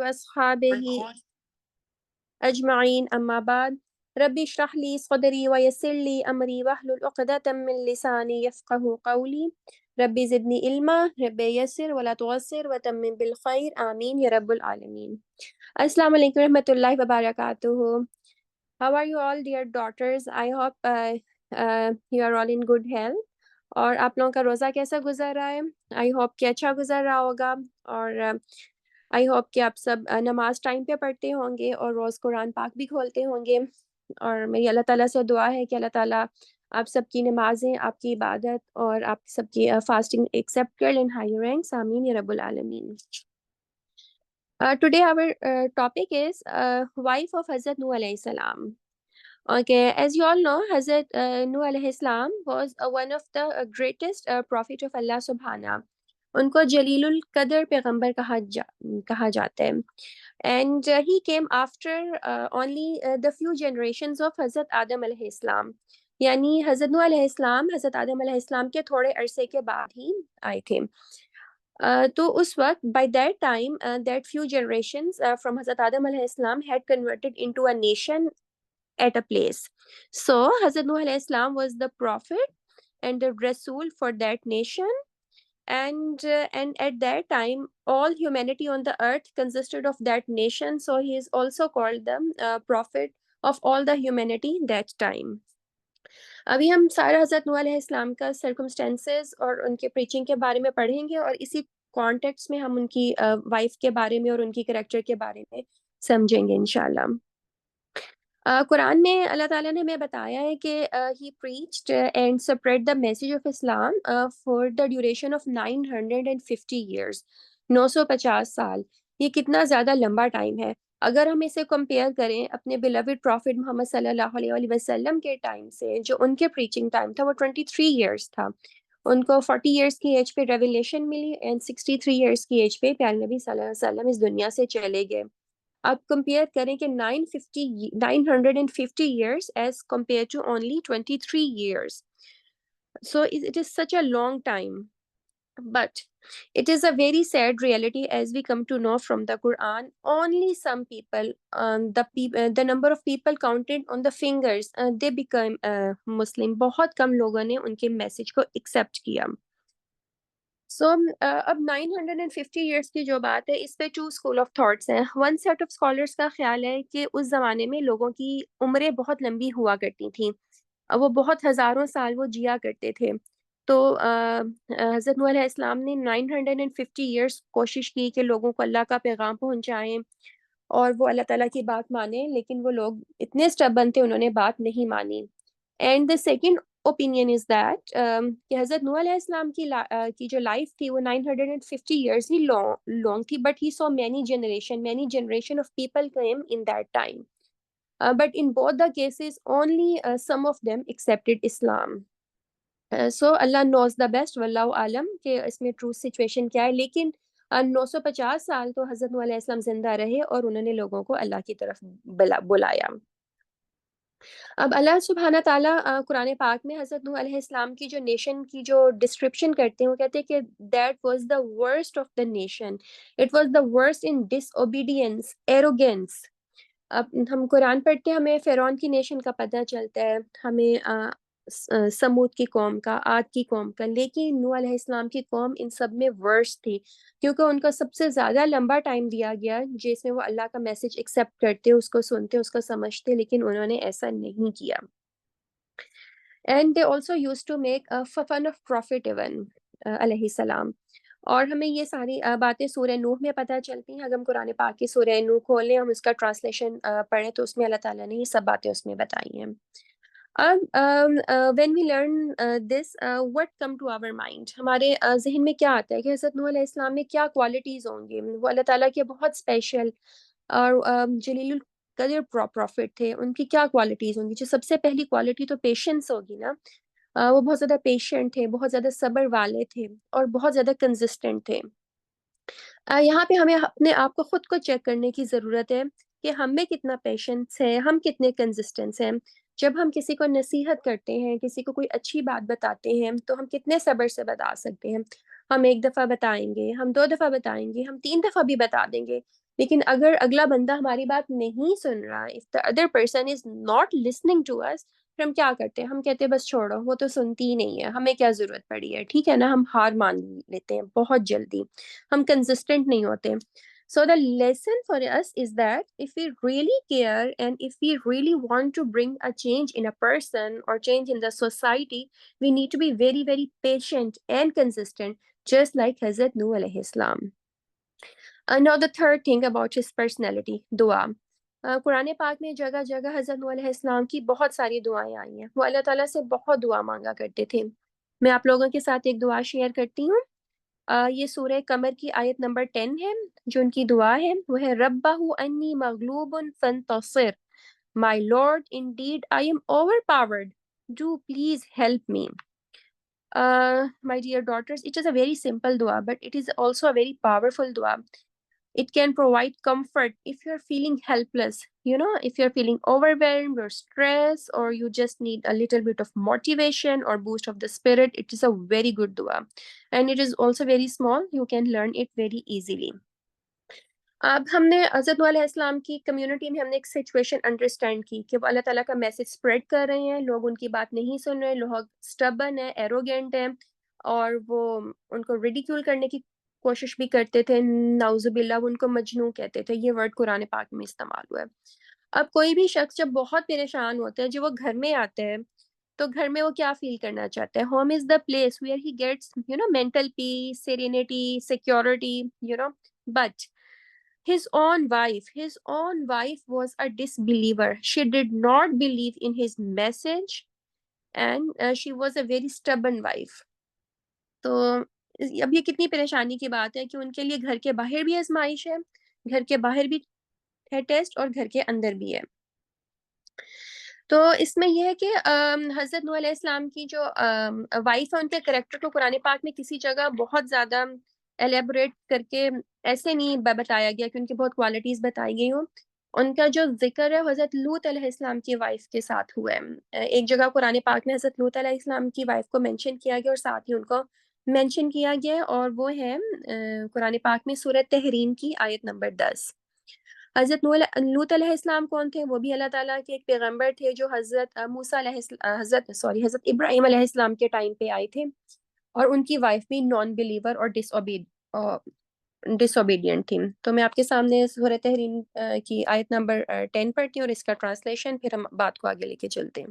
वअस्हाबिही अजमईन अम्मा बाद रब्बि इश्रह ली सदरी व यस्सिर ली अमरी वहलुल उक़दतम मिन लिसानी यफ़क़हू क़ौली रब्बि ज़िदनी इल्मा रब्बि यस्सिर वला तुअस्सिर व तम्मिम बिल खैर आमीन या रब्बुल आलमीन। अस्सलामु अलैकुम रहमतुल्लाहि व बरकातुहू। How are you all dear daughters? I hope you are all in good health। और आप लोगों का रोज़ा कैसा गुजर रहा है? आई होप कि अच्छा गुजर रहा होगा। और आई होप कि आप सब नमाज टाइम पे पढ़ते होंगे और रोज़ कुरान पाक भी खोलते होंगे। और मेरी अल्लाह ताला से दुआ है कि अल्लाह ताला आप सबकी नमाजें, आपकी इबादत और आप सबकी फास्टिंग एक्सेप्ट कर लें हाई रैंक्स। आमीन या रब्बुल आलमीन। Today our topic is wife of Hazrat Nuh alayhi salam. Okay, as you all know, Hazrat Nuh alayhi salam was one of the greatest prophet of Allah subhana. उनको जलीलुल कदर पैगंबर कहा जाता है। And he came after only the few generations of Hazrat Adam alayhi salam. यानी हज़रत नूह अलैहि सलाम हज़रत आदम अलैहि सलाम के थोड़े अरसे के बाद ही आए थे। तो उस वक्त by that time that few generations from Hazrat Adam alayhi salam had converted into a nation at a place. So Hazrat Nuh alayhi salam was the prophet and the Rasul for that nation. And at that time all humanity on the earth consisted of that nation, so he is also called the prophet of all the humanity that time। अभी हम सारा हज़रत नूह अलैहिस्सलाम का circumstances और उनके preaching के बारे में पढ़ेंगे और इसी कॉन्टेक्स्ट में हम उनकी वाइफ के बारे में और उनकी कैरेक्टर के बारे में समझेंगे इंशाल्लाह। कुरान में अल्लाह ताला ने हमें बताया है कि he preached and spread the message of Islam for the duration of 950 years. 950 साल, ये कितना ज़्यादा लंबा टाइम है। अगर हम इसे कंपेयर करें अपने बिलवड प्रॉफिट मोहम्मद सल्लल्लाहु अलैहि वसल्लम के टाइम से, जो उनके प्रीचिंग टाइम था वो 23 ईयर्स था। उनको 40 ईयर्स की एज पे रेवलेशन मिली एंड 63 ईयर्स की एज पे प्यारे नबी सल्लल्लाहु अलैहि वसल्लम इस दुनिया से चले गए। अब कंपेयर करें कि 950 years as compared to only 23 years, so it is such a long time, but it is a very sad reality as we come to know from the Quran. Only some people, the number of people counted on the fingers, they became Muslim। बहुत कम लोगों ने उनके message को accept किया। सो अब 950 years की जो बात है, इस पे टू स्कूल ऑफ थॉट्स हैं। वन सेट ऑफ स्कॉलर्स का ख्याल है कि उस ज़माने में लोगों की उम्रें बहुत लंबी हुआ करती थी, वो बहुत हज़ारों साल वो जिया करते थे। तो हज़रत नूह अलैहिस्सलाम ने 950 ईयर्स कोशिश की कि लोगों को अल्लाह का पैगाम पहुंचाएं और वो अल्लाह ताला की बात माने, लेकिन वो लोग इतने स्टबन थे, उन्होंने बात नहीं मानी। And the second opinion is that कि हज़रत नूह अलैहिस्सलाम की जो लाइफ थी वो 950 इयर्स ही लॉन्ग थी, but he saw many generation of people came in that time, but in both the cases only some of them accepted Islam. So Allah knows the best, वल्लाहु आलम कि इसमें ट्रू सिचुएशन क्या है। लेकिन 950 साल तो हज़रत नूह अलैहिस्सलाम जिंदा रहे और उन्होंने लोगों को अल्लाह की तरफ बुलाया। अब अल्लाह सुब्हाना ताला कुरान पाक में हज़रत नूह अलैहिस्सलाम की जो नेशन की जो डिस्क्रिप्शन करते हैं, वो कहते हैं कि that was the worst of the nation, it was the worst in disobedience, arrogance. अब हम कुरान पढ़ते हैं, हमें फ़िरौन की नेशन का पता चलता है, हमें समूद की कौम का, आद की कौम का, लेकिन नूह अलैहिस्सलाम की कौम इन सब में वर्स्ट थी, क्योंकि उनको सबसे ज़्यादा लंबा टाइम दिया गया जिसमें वो अल्लाह का मैसेज एक्सेप्ट करते, उसको सुनते, उसको समझते, लेकिन उन्होंने ऐसा नहीं किया। And they also use to make fun of prophet even अलैहिस्सलाम। और हमें ये सारी बातें सूरह नूह में पता चलती हैं। अगर हम कुरान पाक की सूरह नूह खोलें, हम उसका ट्रांसलेशन पढ़ें, तो उसमें अल्लाह ताला ने ये सब बातें उसमें बताई हैं। अब when we learn this, what come to our mind, हमारे जहन में क्या आता है कि हज़रत नूह अलैहिस्सलाम में क्या क्वालिटीज़ होंगी। वो अल्लाह ताला के बहुत स्पेशल और जलीलुल कदर प्रॉफिट थे, उनकी क्या क्वालिटीज़ होंगी। जो सबसे पहली क्वालिटी तो पेशेंस होगी ना। वो बहुत ज़्यादा पेशेंट थे, बहुत ज़्यादा सब्र वाले थे और बहुत ज़्यादा कंसिस्टेंट थे। यहाँ पे हमें अपने आप को खुद को चेक करने की ज़रूरत है कि हम में कितना पेशेंस है, हम कितने कंसिस्टेंस हैं। जब हम किसी को नसीहत करते हैं, किसी को कोई अच्छी बात बताते हैं, तो हम कितने सब्र से बता सकते हैं। हम 1 दफ़ा बताएँगे, हम 2 दफ़ा बताएँगे, हम 3 दफ़ा भी बता देंगे, लेकिन अगर अगला बंदा हमारी बात नहीं सुन रहा, if the other person is not listening to us, फिर हम क्या करते हैं, हम कहते हैं बस छोड़ो, वो तो सुनती ही नहीं है, हमें क्या जरूरत पड़ी है, ठीक है ना, हम हार मान लेते हैं बहुत जल्दी, हम कंसिस्टेंट नहीं होते. So the lesson for us is that if we really care and if we really want to bring a change in a person or change in the society, we need to be very, very patient and consistent, just like Hazrat Nuh alayhi salam. Now the third thing about his personality, दुआ. कुरान पाक में जगह जगह हज़रत नूह अलैहिस्सलाम की बहुत सारी दुआएं आई हैं. वो अल्लाह ताला से बहुत दुआ मांगा करते थे. मैं आप लोगों के साथ एक दुआ शेयर करती हूँ. ये सूरह कमर की आयत नंबर 10 है. जो उनकी दुआ है वो है, रब्बहु अन्नी मगलूबुन फंतसिर, my lord indeed I am overpowered, do please help me. My dear daughters, it is a very simple dua, but it is also a very powerful dua. It can provide comfort if you're feeling helpless, if you're feeling overwhelmed or stressed, or you just need a little bit of motivation or boost of the spirit. It is a very good dua, and it is also very small. You can learn it very easily. अब हमने हज़रत नूह अलैहिस्सलाम की community में हमने एक situation understand की कि वो अल्लाह ताला का मैसेज स्प्रेड कर रहे हैं, लोग उनकी बात नहीं सुन रहे, लोग स्टबन है, एरोगेंट है, और वो उनको रिडिक्यूल करने की कोशिश भी करते थे. नाउजुबिल्ला, वो उनको मजनू कहते थे. ये वर्ड कुरान पाक में इस्तेमाल हुआ है. अब कोई भी शख्स जब बहुत परेशान होता है, जब वो घर में आते हैं, तो घर में वो क्या फील करना चाहते हैं? Home is the place where he gets mental peace, serenity, security, but his own wife was a disbeliever. She did not believe in his message, and she was a very stubborn wife. तो अब ये कितनी परेशानी की बात है कि उनके लिए घर के बाहर भी आजमाइश है, घर के बाहर भी है टेस्ट, और घर के अंदर भी है. तो इसमें यह है कि हज़रत नूह अलैहिस्सलाम की जो वाइफ है, उनके करेक्टर को कुरान पाक में किसी जगह बहुत ज़्यादा एलेबोरेट करके ऐसे नहीं बताया गया कि उनकी बहुत क्वालिटीज़ बताई गई हो. उनका जो जिक्र है हज़रत लूत अलैहिस्सलाम की वाइफ के साथ हुआ है. एक जगह कुरान पाक में हज़रत लूत अलैहिस्सलाम की वाइफ को मेंशन किया गया और साथ ही उनको मेंशन किया गया है, और वो है कुरान पाक में सूरह तहरीम की आयत नंबर 10. हज़रत लूत अलैहिस्सलाम कौन थे? वो भी अल्लाह ताला के एक पैगंबर थे, जो हज़रत इब्राहीम अलैहिस्सलाम के टाइम पे आए थे, और उनकी वाइफ भी नॉन बिलीवर और डिसोबीडियंट थी. तो मैं आपके सामने सूरह तहरीम की आयत नंबर 10 पढ़ती हूँ, और इसका ट्रांसलेशन, फिर हम बात को आगे लेके चलते हैं.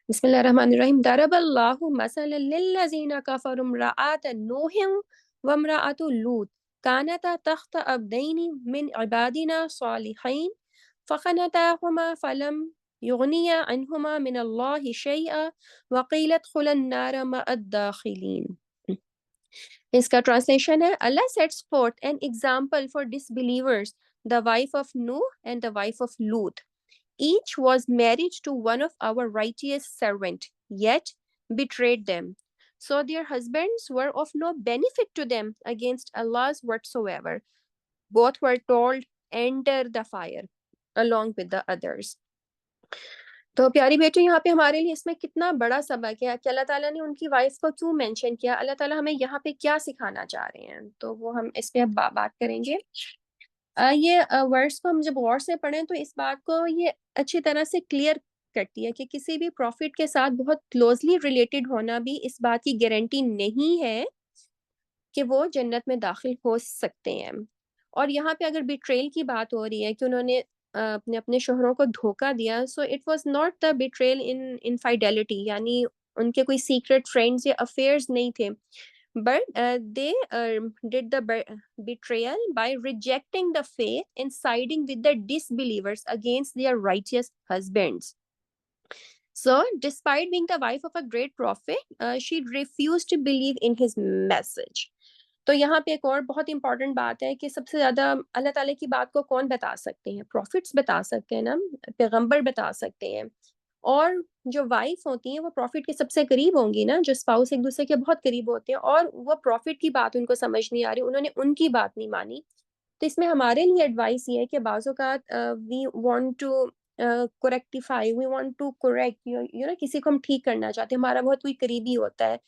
बिस्मिल्लाहिर्रहमानिर्रहीम. दरबल्लाहु मसलन लिल्लज़ीना कफ़रू इम्रअत नूह व इम्रअत लूत कानता तख्त अब्दैनि मिन इबादिना सालिहीन फ़ख़नताहुमा फ़लम युग़निया अन्हुमा मिनल्लाहि शैअ व क़ील उदख़ुलन नार मअद दाख़िलीन. इसका ट्रांसलेशन है, Allah sets forth an example for disbelievers, the wife of Nuh and the wife of Lut. Each was married to one of our righteous servant, yet betrayed them. So their husbands were of no benefit to them against Allah's whatsoever. Both were told, enter the fire, along with the others. तो प्यारी बेटी, यहाँ पे हमारे लिए इसमें कितना बड़ा सबक है कि अल्लाह ताला ने उनकी वाइफ को क्यों मेंशन किया, अल्लाह ताला हमें यहाँ पे क्या सिखाना चाह रहे हैं, तो वो हम इस पे अब बात करेंगे. ये वर्ड्स को हम जब गौर से पढ़ें, तो इस बात को ये अच्छी तरह से क्लियर करती है कि किसी भी प्रॉफिट के साथ बहुत क्लोजली रिलेटेड होना भी इस बात की गारंटी नहीं है कि वो जन्नत में दाखिल हो सकते हैं. और यहाँ पे अगर बिट्रेल की बात हो रही है कि उन्होंने अपने अपने शोहरों को धोखा दिया, so it was not the betrayal in infidelity, यानी उनके कोई सीक्रेट फ्रेंड्स या अफेयर्स नहीं थे, but they did the betrayal by rejecting the faith and siding with the disbelievers against their righteous husbands. So, despite being the wife of a great prophet, she refused to believe in his message. तो यहाँ पे एक और बहुत important बात है कि सबसे ज़्यादा अल्लाह ताला की बात को कौन बता सकते हैं? प्रॉफिट्स बता सकते हैं ना, पैगंबर बता सकते हैं. और जो वाइफ होती हैं वो प्रॉफिट के सबसे करीब होंगी ना, जो स्पाउस एक दूसरे के बहुत करीब होते हैं, और वो प्रॉफिट की बात उनको समझ नहीं आ रही, उन्होंने उनकी बात नहीं मानी. तो इसमें हमारे लिए एडवाइस ये है कि बाज़ औक़ात we want to rectify, we want to correct, किसी को हम ठीक करना चाहते हैं, हमारा बहुत कोई करीबी होता है,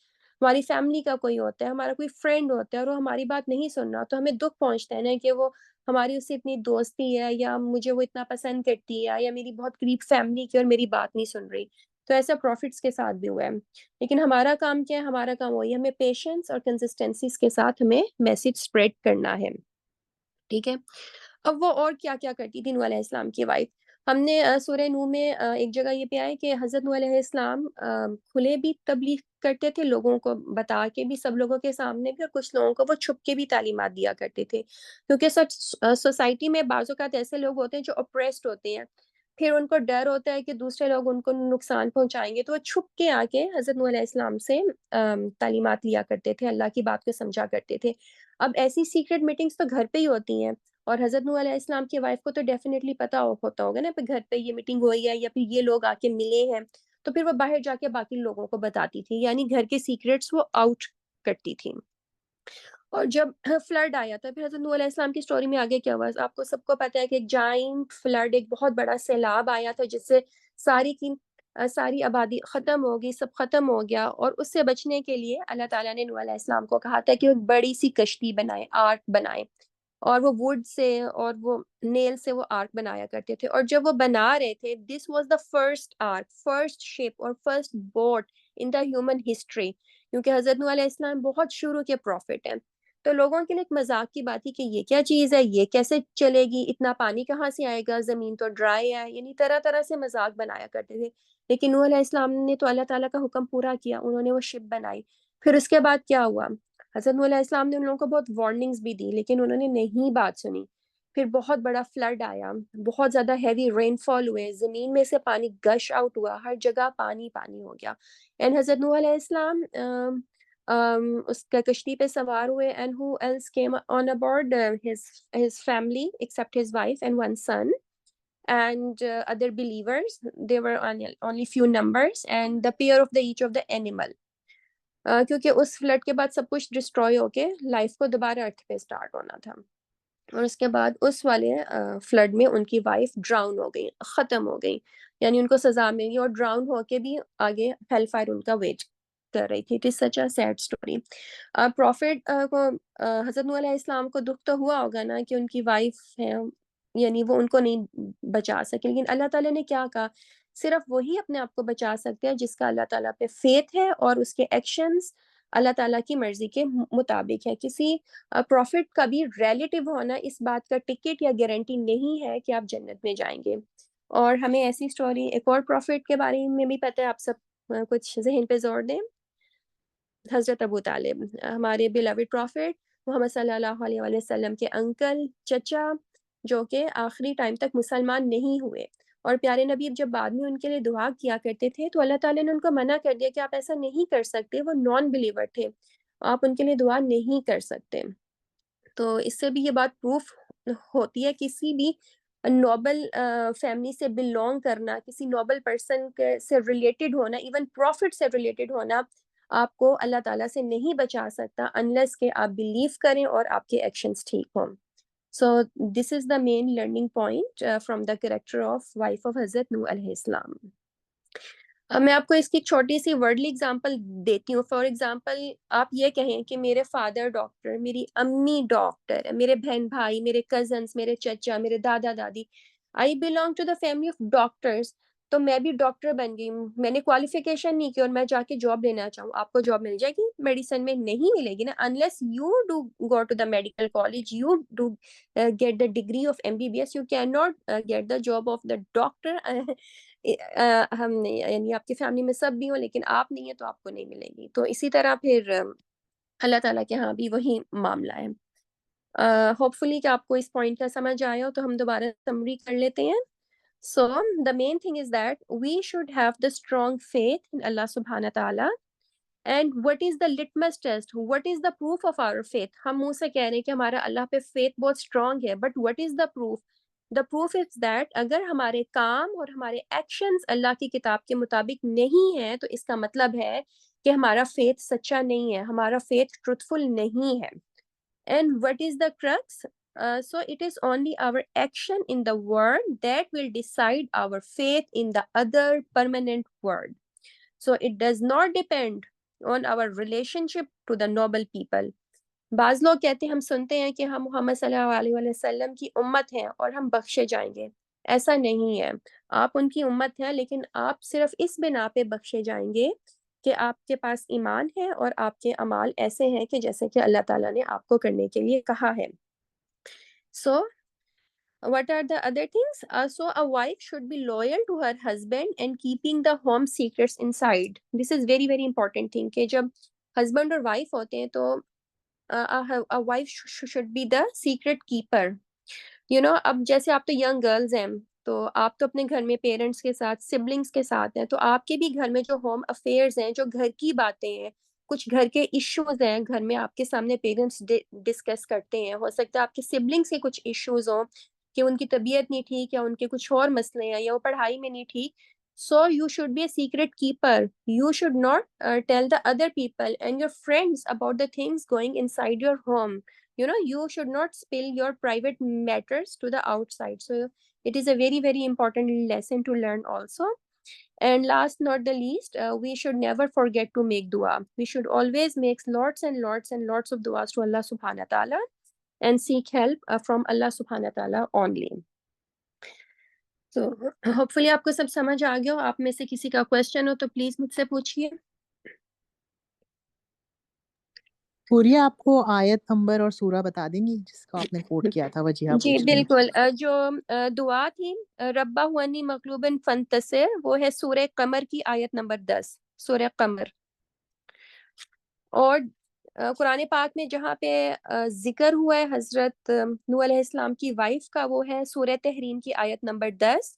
हमारी फैमिली का कोई होता है, हमारा कोई फ्रेंड होता है और वो हमारी बात नहीं सुन रहा, तो हमें दुख पहुंचता है ना कि वो हमारी उससे इतनी दोस्ती है या मुझे वो इतना पसंद करती है या मेरी बहुत करीब फैमिली की और मेरी बात नहीं सुन रही। तो ऐसा प्रॉफिट्स के साथ भी हुआ है। लेकिन हमारा काम क्या है? हमारा काम वही है, हमें पेशेंस और कंसिस्टेंसी के साथ हमें मैसेज स्प्रेड करना है। ठीक है। अब वो और क्या-क्या करती थी नूह अलैहिस्सलाम की वाइफ। हमने सूरह नूह में एक जगह ये पे आया कि हज़रत नूह अलैहिस्सलाम खुले भी तबलीग करते थे, लोगों को बता के भी, सब लोगों के सामने भी, और कुछ लोगों को वो छुप के भी तालीमात दिया करते थे। क्योंकि सोसाइटी में बाज़ औक़ात ऐसे लोग होते हैं जो ऑप्रेस्ड होते हैं। फिर उनको डर होता है कि दूसरे लोग उनको नुकसान पहुँचाएँगे, तो वो छुप के आके हज़रत नूह अलैहिस्सलाम से तालीमात लिया करते थे, अल्लाह की बात को समझा करते थे। अब ऐसी सीक्रेट मीटिंग्स तो घर पे ही होती हैं। और हज़रत नूह अलैहिस्सलाम की वाइफ को तो डेफ़िनेटली पता होता होगा ना, कि घर पे ये मीटिंग हुई है या फिर ये लोग आके मिले हैं, तो फिर वो बाहर जाके बाकी लोगों को बताती थी, यानी घर के सीक्रेट्स वो आउट करती थी। और जब फ्लड आया था, फिर हज़रत नूह अलैहिस्सलाम की स्टोरी में आगे क्या हुआ, आपको सबको पता है कि एक जायंट फ्लड, एक बहुत बड़ा सैलाब आया था, जिससे सारी आबादी ख़त्म हो गई, सब ख़त्म हो गया। और उससे बचने के लिए अल्लाह ताला ने नूह अलैहिस्सलाम को कहा था कि वो एक बड़ी-सी कश्ती बनाएँ, आर्क बनाएँ। और वो वुड से और वो नेल से वो आर्क बनाया करते थे। और जब वो बना रहे थे, this was the first ark, first ship और first boat in the human history, क्योंकि हज़रत नूह अलैहिस्सलाम बहुत शुरू के प्रॉफिट हैं। तो लोगों के लिए एक मज़ाक की बात थी कि ये क्या चीज़ है? ये कैसे चलेगी? इतना पानी कहाँ से आएगा? ज़मीन तो ड्राई है। यानी तरह-तरह से मज़ाक बनाया करते थे। लेकिन नूह अलैहिस्सलाम ने तो अल्लाह ताला का हुक्म पूरा किया, उन्होंने वो शिप बनाई। फिर उसके बाद क्या हुआ? हज़रत नूह अलैहिस्सलाम ने उन लोगों को बहुत वार्निंग्स भी दी, लेकिन उन्होंने नहीं बात सुनी। फिर बहुत बड़ा फ्लड आया, बहुत ज़्यादा हेवी रेनफॉल हुए, ज़मीन में से पानी गश आउट हुआ, हर जगह पानी-पानी हो गया। एंड हज़रत नूह अलैहिस्सलाम उसका कश्ती पे सवार हुए, and who else came on aboard, his family except his wife and 1 son and other believers. They were only few numbers, and the pair of the each of the animal. क्योंकि उस flood के बाद सब कुछ destroy होके life को दोबारा अर्थ पे स्टार्ट होना था। और उसके बाद उस वाले फ्लड में उनकी वाइफ ड्राउन हो गई, ख़त्म हो गई, यानी उनको सज़ा मिली और ड्राउन होके भी आगे हेल फायर उनका वेट कर रही थी। It is such a sad story. Profit को हज़रत नूह अलैहिस्सलाम को दुःख तो हुआ होगा ना कि उनकी वाइफ है, यानी वो उनको नहीं बचा सके, लेकिन अल्लाह ताला ने क्या कहा, सिर्फ़ वही अपने आप को बचा सकते हैं जिसका अल्लाह ताला पे फ़ेथ है और उसके एक्शंस अल्लाह ताला की मर्ज़ी के मुताबिक है। किसी प्रॉफिट का भी रिलेटिव होना इस बात का टिकट या गारंटी नहीं है कि आप जन्नत में जाएँगे। और हमें ऐसी स्टोरी एक और प्रॉफिट के बारे में भी पता है, आप सब कुछ ज़हन पे ज़ोर दें। हज़रत अबू तालिब, हमारे बिलवड प्रॉफिट मोहम्मद सल्लल्लाहु अलैहि वसल्लम के अंकल, चचा, जो कि आखिरी टाइम तक मुसलमान नहीं हुए। और प्यारे नबी जब बाद में उनके लिए दुआ किया करते थे, तो अल्लाह ताला ने उनको मना कर दिया कि आप ऐसा नहीं कर सकते, वो नॉन बिलीवर थे। आप उनके लिए दुआ नहीं कर सकते। तो इससे भी ये बात प्रूफ होती है, किसी भी नोबल फैमिली से बिलॉन्ग करना, किसी नोबल पर्सन के से रिलेटेड होना, इवन प्रॉफिट से रिलेटेड होना, आपको अल्लाह ताला से नहीं बचा सकता अनलेस के आप बिलीव करें और आपके एक्शंस ठीक हों। So this is the main learning point from the character of wife of हज़रत नूह अलैहिस्सलाम। अब मैं आपको इसकी एक छोटी-सी वर्डली एग्ज़ाम्पल देती हूँ। फॉर एग्ज़ाम्पल, आप ये कहें कि मेरे फादर डॉक्टर, मेरी अम्मी डॉक्टर, मेरे बहन-भाई, मेरे कज़िन्स, मेरे चचा, मेरे दादा-दादी, I belong to the family of doctors, तो मैं भी डॉक्टर बन गई हूँ। मैंने क्वालिफ़िकेशन नहीं की और मैं जाके जॉब लेना चाहूँ, आपको जॉब मिल जाएगी मेडिसिन में? नहीं मिलेगी ना, unless you do go to the medical college, you do get the degree of MBBS, you can not get the job of the doctor. हम नहीं, यानी आपकी फैमिली में सब भी हों लेकिन आप नहीं है, तो आपको नहीं मिलेगी। तो इसी तरह फिर अल्लाह ताला के यहाँ भी वही मामला है। होपफुली कि आपको इस पॉइंट का समझ आया हो, तो हम दोबारा समरी कर लेते हैं। So the main thing is that we should have the strong faith in Allah सुब्हाना ताला। And what is the litmus test, what is the proof of our faith? हम मुँह से कह रहे हैं कि हमारा अल्लाह पे फेथ बहुत स्ट्रॉन्ग है, but what is the proof? The proof is that अगर हमारे काम और हमारे एक्शंस अल्लाह की किताब के मुताबिक नहीं हैं, तो इसका मतलब है कि हमारा फेथ सच्चा नहीं है, हमारा फेथ ट्रुथफुल नहीं है। And what is the crux? So it is only our action in the world that will decide our faith in the other permanent world. So it does not depend on our relationship to the noble people. बाज लोग कहते हैं, हम सुनते हैं कि हम मोहम्मद सल्लल्लाहु अलैहि वसल्लम की उम्मत हैं और हम बख्शे जाएंगे। ऐसा नहीं है। आप उनकी उम्मत हैं, लेकिन आप सिर्फ इस बिना पे बख्शे जाएंगे कि आपके पास ईमान है और आपके अमाल ऐसे हैं कि जैसे कि अल्लाह ताला ने आपको करने के लिए कहा है। सो what are the other things? So a wife should be loyal to her husband and keeping the home secrets inside. This is very very important thing कि जब husband और wife होते हैं तो a wife should be the secret keeper. अब जैसे आप तो यंग गर्ल्स हैं, तो आप तो अपने घर में पेरेंट्स के साथ, सिबलिंग्स के साथ हैं, तो आपके भी घर में जो होम अफेयर्स हैं, जो घर की बातें हैं, कुछ घर के इश्यूज हैं, घर में आपके सामने पेरेंट्स डिस्कस करते हैं। हो सकता है आपके सिबलिंग्स के कुछ इश्यूज हों कि उनकी तबीयत नहीं ठीक, या उनके कुछ और मसले हैं, या वो पढ़ाई में नहीं ठीक। So you should be a secret keeper. You should not tell the other people and your friends about the things going inside your home. You should not spill your private matters to the outside. So it is a very very important lesson to learn also. And last not the least, we should never forget to make dua. We should always make lots and lots and lots of duas to Allah subhanahu wa ta'ala and seek help from Allah subhanahu wa ta'ala only. तो hopefully आपको सब समझ आ गया हो। आप में से किसी का क्वेश्चन हो तो प्लीज मुझसे पूछिए। पूरिया आपको आयत नंबर और सूरा बता देंगी जिसका आपने कोट किया था, वजीहा जी पूछ रही हैं। बिल्कुल। जो दुआ थी, रब्बा हुअनी मकलूबन फंतसिर, वो है सूरह कमर की आयत नंबर 10, सूरह कमर। और कुरान पाक में जहाँ पे जिक्र हुआ है हजरत नूह अलैहिस्सलाम की वाइफ का, वो है सूरह तहरीम की आयत नंबर 10।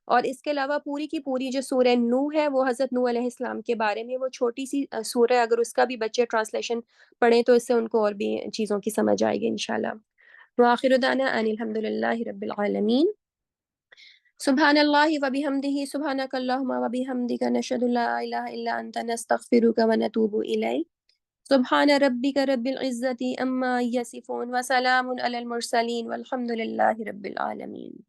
और इसके अलावा पूरी की पूरी जो सूरह नूह है, वो हजरत नूह अलैहिस्सलाम के बारे में, वो छोटी सी सूरह, अगर उसका भी बच्चे ट्रांसलेशन पढ़ें तो इससे उनको और भी चीज़ों की समझ आएगी इंशाल्लाह। व आखिरु दाना अनिल हम्दुलिल्लाहि रब्बिल आलमीन। सुब्हानल्लाहि व बिहम्दिही, सुब्हानकल्लाहुम्मा व बिहम्दिका, नशहदु ला इलाहा इल्ला अंता, नस्तगफिरुका व नतूबु इलैक। सुब्हान रब्बिका रब्बिल इज्जति अम्मा यसिफून व सलामुन अलल मुरसलीन वल्हम्दुलिल्लाहि रब्बिल आलमीन।